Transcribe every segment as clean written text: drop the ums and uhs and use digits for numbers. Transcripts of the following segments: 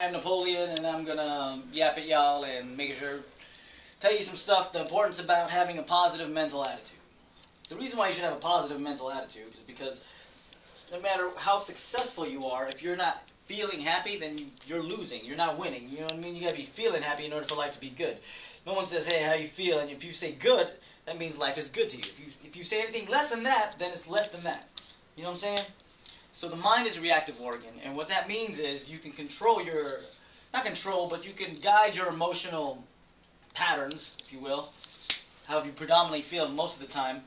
I'm Napoleon, and I'm gonna yap at y'all and make sure tell you some stuff. The importance about having a positive mental attitude. The reason why you should have a positive mental attitude is because no matter how successful you are, if you're not feeling happy, then you're losing. You're not winning. You know what I mean? You gotta be feeling happy in order for life to be good. No one says, "Hey, how you feel?" And if you say good, that means life is good to you. If you say anything less than that, then it's less than that. You know what I'm saying? So the mind is a reactive organ, and what that means is you can control your, not control, but you can guide your emotional patterns, if you will, how you predominantly feel most of the time,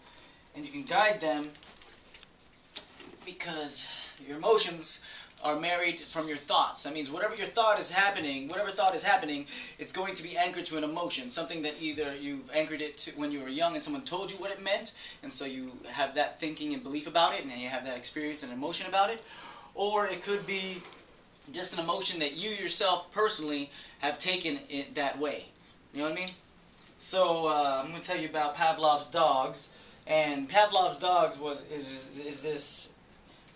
and you can guide them because your emotions are married from your thoughts. That means whatever thought is happening, it's going to be anchored to an emotion, something that either you've anchored it to when you were young and someone told you what it meant, and so you have that thinking and belief about it, and you have that experience and emotion about it, or it could be just an emotion that you yourself personally have taken it that way. You know what I mean? So I'm going to tell you about Pavlov's dogs, and Pavlov's dogs is this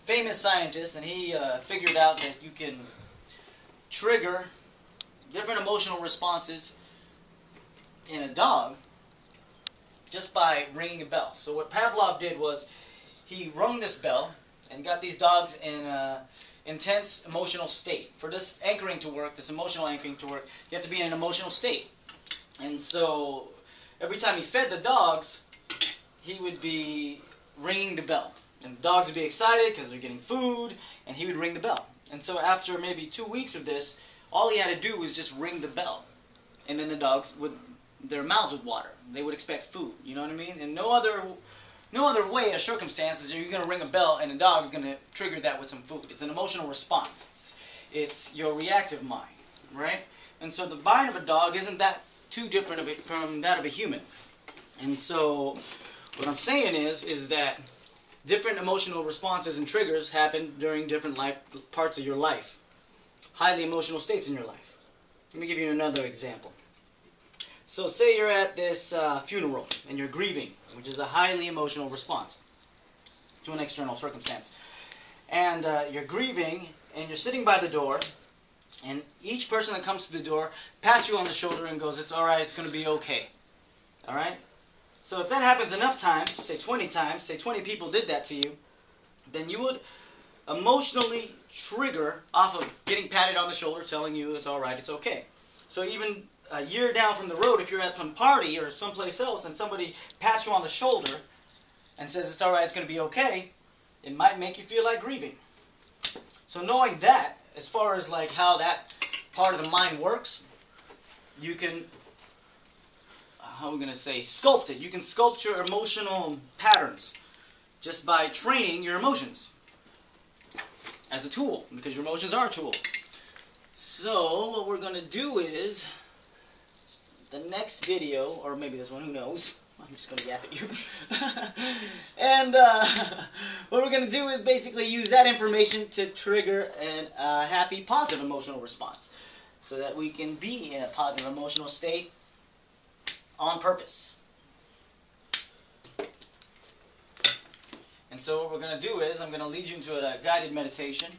famous scientist, and he figured out that you can trigger different emotional responses in a dog just by ringing a bell. So what Pavlov did was he rung this bell and got these dogs in an intense emotional state. For this anchoring to work, this emotional anchoring to work, you have to be in an emotional state. And so every time he fed the dogs, he would be ringing the bell. And the dogs would be excited because they're getting food, and he would ring the bell. And so after maybe 2 weeks of this, all he had to do was just ring the bell. And then the dogs their mouths would water. They would expect food, you know what I mean? And no other way or circumstances are you going to ring a bell and a dog's going to trigger that with some food. It's an emotional response. It's your reactive mind, right? And so the mind of a dog isn't that too different from that of a human. And so what I'm saying is that different emotional responses and triggers happen during different parts of your life. Highly emotional states in your life. Let me give you another example. So say you're at this funeral and you're grieving, which is a highly emotional response to an external circumstance. And you're grieving and you're sitting by the door, and each person that comes to the door pats you on the shoulder and goes, "It's alright, it's going to be okay." Alright? So if that happens enough times, say 20 times, say 20 people did that to you, then you would emotionally trigger off of getting patted on the shoulder telling you it's alright, it's okay. So even a year down from the road, if you're at some party or someplace else and somebody pats you on the shoulder and says it's alright, it's going to be okay, it might make you feel like grieving. So knowing that, as far as like how that part of the mind works, you can how are we going to say, sculpt it. You can sculpt your emotional patterns just by training your emotions as a tool, because your emotions are a tool. So what we're going to do is, the next video, or maybe this one, who knows, I'm just going to yap at you. And what we're going to do is basically use that information to trigger a happy, positive emotional response, so that we can be in a positive emotional state on purpose. And so what we're going to do is, I'm going to lead you into a guided meditation.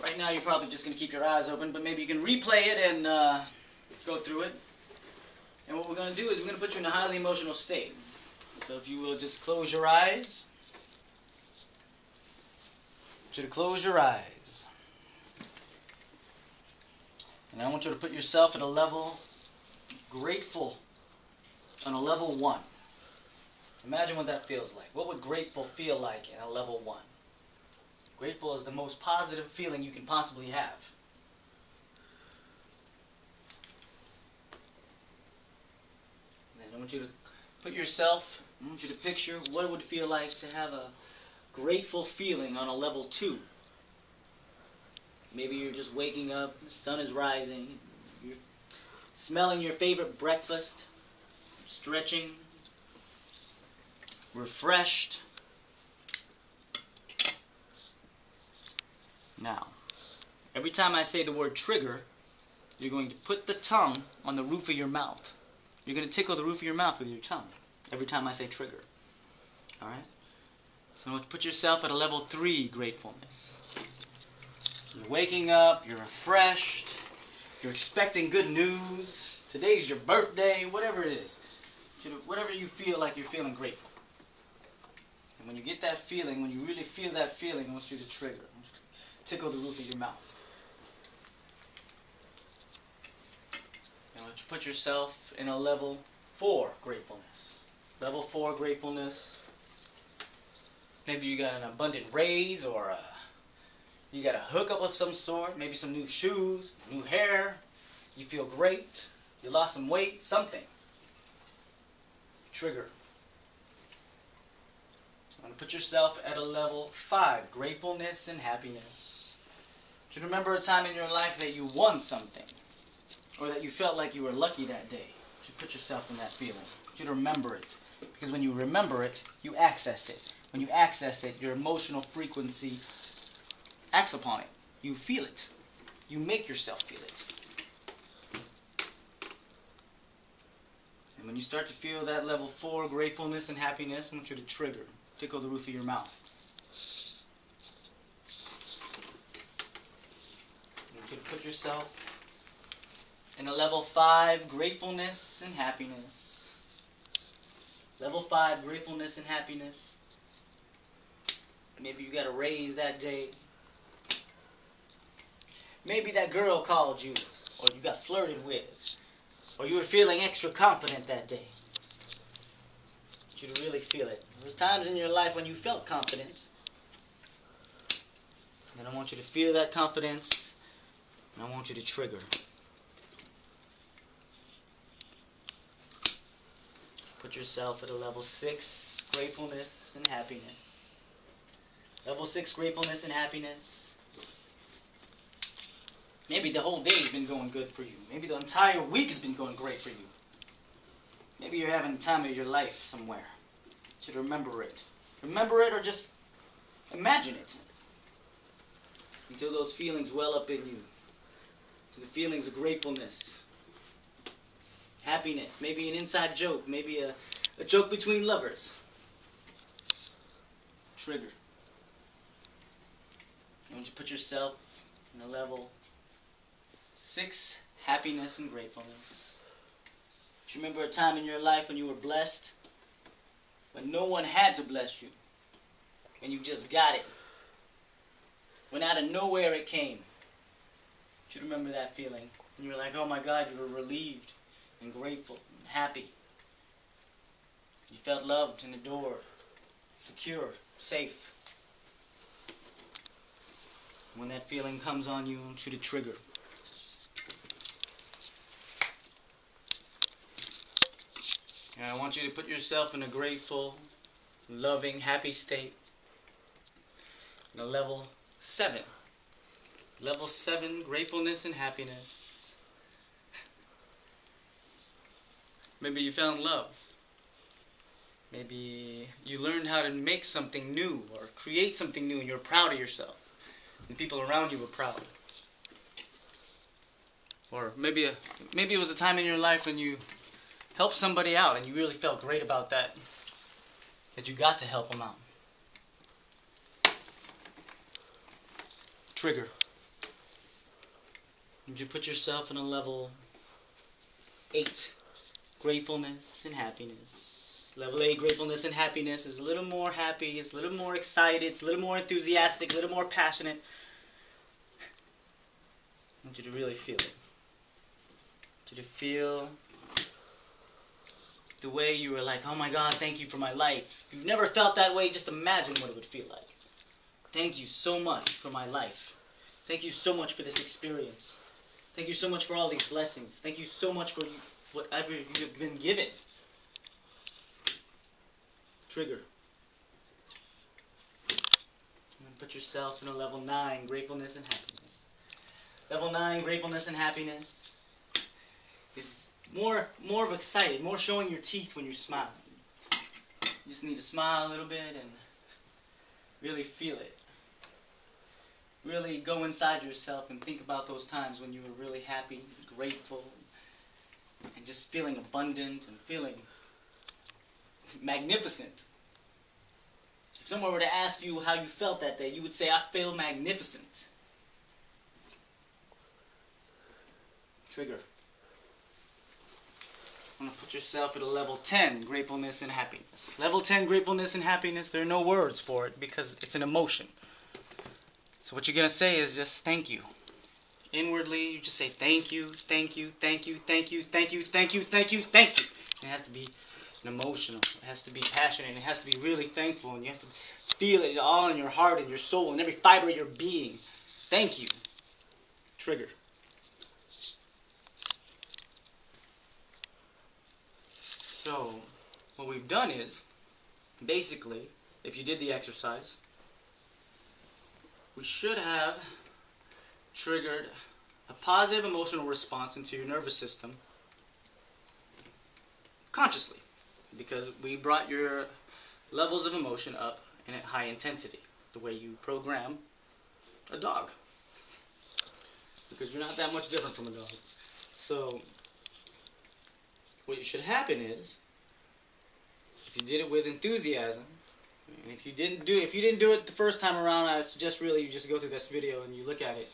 Right now you're probably just going to keep your eyes open, but maybe you can replay it and go through it. And what we're going to do is we're going to put you in a highly emotional state. So if you will just close your eyes. I want you to close your eyes. And I want you to put yourself at a level grateful on a level 1. Imagine what that feels like. What would grateful feel like in a level 1? Grateful is the most positive feeling you can possibly have. And then I want you to put yourself, I want you to picture what it would feel like to have a grateful feeling on a level 2. Maybe you're just waking up, the sun is rising, you're smelling your favorite breakfast, stretching, refreshed. Now, every time I say the word trigger, you're going to put the tongue on the roof of your mouth. You're going to tickle the roof of your mouth with your tongue every time I say trigger. Alright? So put yourself at a level 3 gratefulness. You're waking up, you're refreshed, you're expecting good news, today's your birthday, whatever it is. Whatever you feel like you're feeling grateful. And when you get that feeling, when you really feel that feeling, I want you to trigger. I want you to tickle the roof of your mouth. And I want you to put yourself in a level 4 gratefulness. Level 4 gratefulness. Maybe you got an abundant raise, or you got a hookup of some sort. Maybe some new shoes, new hair. You feel great. You lost some weight, something. Trigger. You want to put yourself at a level 5, gratefulness and happiness. You should remember a time in your life that you won something, or that you felt like you were lucky that day. You should put yourself in that feeling. You should remember it, because when you remember it, you access it. When you access it, your emotional frequency acts upon it. You feel it. You make yourself feel it. And when you start to feel that level 4 gratefulness and happiness, I want you to trigger. Tickle the roof of your mouth. I want you to put yourself in a level 5 gratefulness and happiness. Level 5 gratefulness and happiness. Maybe you got a raise that day. Maybe that girl called you, or you got flirted with, or you were feeling extra confident that day. I want you to really feel it. There's times in your life when you felt confident. And I want you to feel that confidence, and I want you to trigger. Put yourself at a level 6, gratefulness and happiness. Level 6, gratefulness and happiness. Maybe the whole day's been going good for you. Maybe the entire week has been going great for you. Maybe you're having the time of your life somewhere. You should remember it. Remember it, or just imagine it. Until those feelings well up in you. So the feelings of gratefulness, happiness, maybe an inside joke, maybe a joke between lovers. Trigger. And when you put yourself in a level 6, happiness and gratefulness. Do you remember a time in your life when you were blessed? When no one had to bless you. And you just got it. When out of nowhere it came. Do you remember that feeling? And you were like, oh my God, you were relieved and grateful and happy. You felt loved and adored, secure, safe. When that feeling comes on you, I want you to trigger. And I want you to put yourself in a grateful, loving, happy state. In a level 7. Level 7, gratefulness and happiness. Maybe you found love. Maybe you learned how to make something new or create something new and you're proud of yourself. And people around you were proud. Or maybe it was a time in your life when you helped somebody out and you really felt great about that. That you got to help them out. Trigger. Would you put yourself in a level 8, gratefulness and happiness. Level 8, gratefulness and happiness is a little more happy, it's a little more excited, it's a little more enthusiastic, a little more passionate. I want you to really feel it. I want you to feel the way you were like, oh my God, thank you for my life. If you've never felt that way, just imagine what it would feel like. Thank you so much for my life. Thank you so much for this experience. Thank you so much for all these blessings. Thank you so much for whatever you've been given. Trigger. And put yourself in a level 9, gratefulness and happiness. Level 9, gratefulness and happiness is more of excited, more showing your teeth when you're smiling. You just need to smile a little bit and really feel it. Really go inside yourself and think about those times when you were really happy, grateful, and just feeling abundant and feeling magnificent. If someone were to ask you how you felt that day, you would say, I feel magnificent. Trigger. I'm going to put yourself at a level 10, gratefulness and happiness. Level 10, gratefulness and happiness, there are no words for it because it's an emotion. So what you're going to say is just thank you. Inwardly, you just say thank you, thank you, thank you, thank you, thank you, thank you, thank you, thank you. And it has to be emotional. It has to be passionate. And it has to be really thankful. And you have to feel it all in your heart and your soul and every fiber of your being. Thank you. Trigger. So, what we've done is, basically, if you did the exercise, we should have triggered a positive emotional response into your nervous system consciously, because we brought your levels of emotion up in a high intensity, the way you program a dog, because you're not that much different from a dog. So what should happen is, if you did it with enthusiasm, and if you didn't do it the first time around, I suggest really you just go through this video and you look at it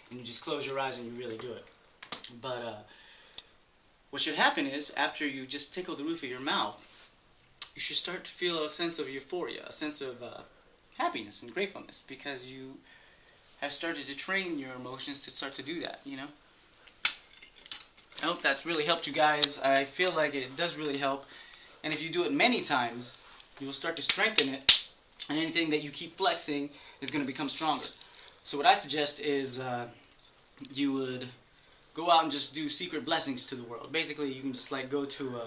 and you just close your eyes and you really do it. But what should happen is, after you just tickle the roof of your mouth, you should start to feel a sense of euphoria, a sense of happiness and gratefulness, because you have started to train your emotions to start to do that, you know? I hope that's really helped you guys. I feel like it does really help. And if you do it many times, you will start to strengthen it. And anything that you keep flexing is going to become stronger. So what I suggest is you would go out and just do secret blessings to the world. Basically, you can just like go to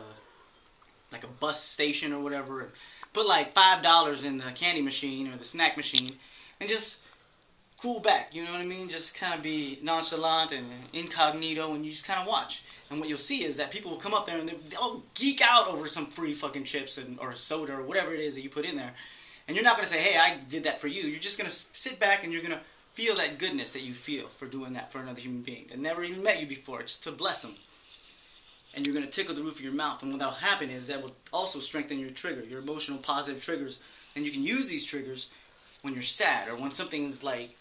like a bus station or whatever, and put like $5 in the candy machine or the snack machine, and just cool back, you know what I mean? Just kind of be nonchalant and incognito, and you just kind of watch. And what you'll see is that people will come up there and they'll geek out over some free fucking chips or soda or whatever it is that you put in there. And you're not going to say, hey, I did that for you. You're just going to sit back and you're going to feel that goodness that you feel for doing that for another human being that never even met you before, just to bless them. And you're going to tickle the roof of your mouth. And what will happen is that will also strengthen your trigger, your emotional positive triggers. And you can use these triggers when you're sad or when something's like,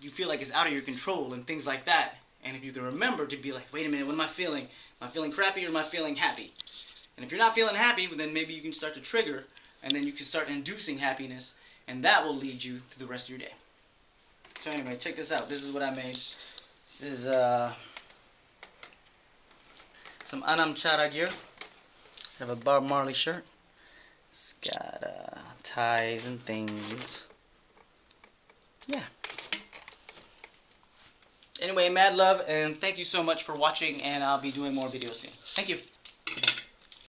you feel like it's out of your control and things like that. And if you can remember to be like, wait a minute, what am I feeling? Am I feeling crappy or am I feeling happy? And if you're not feeling happy, then maybe you can start to trigger, and then you can start inducing happiness, and that will lead you through the rest of your day. So anyway, check this out. This is what I made. This is some Anam Chara gear. I have a Bob Marley shirt. It's got ties and things. Yeah. Anyway, mad love, and thank you so much for watching, and I'll be doing more videos soon. Thank you.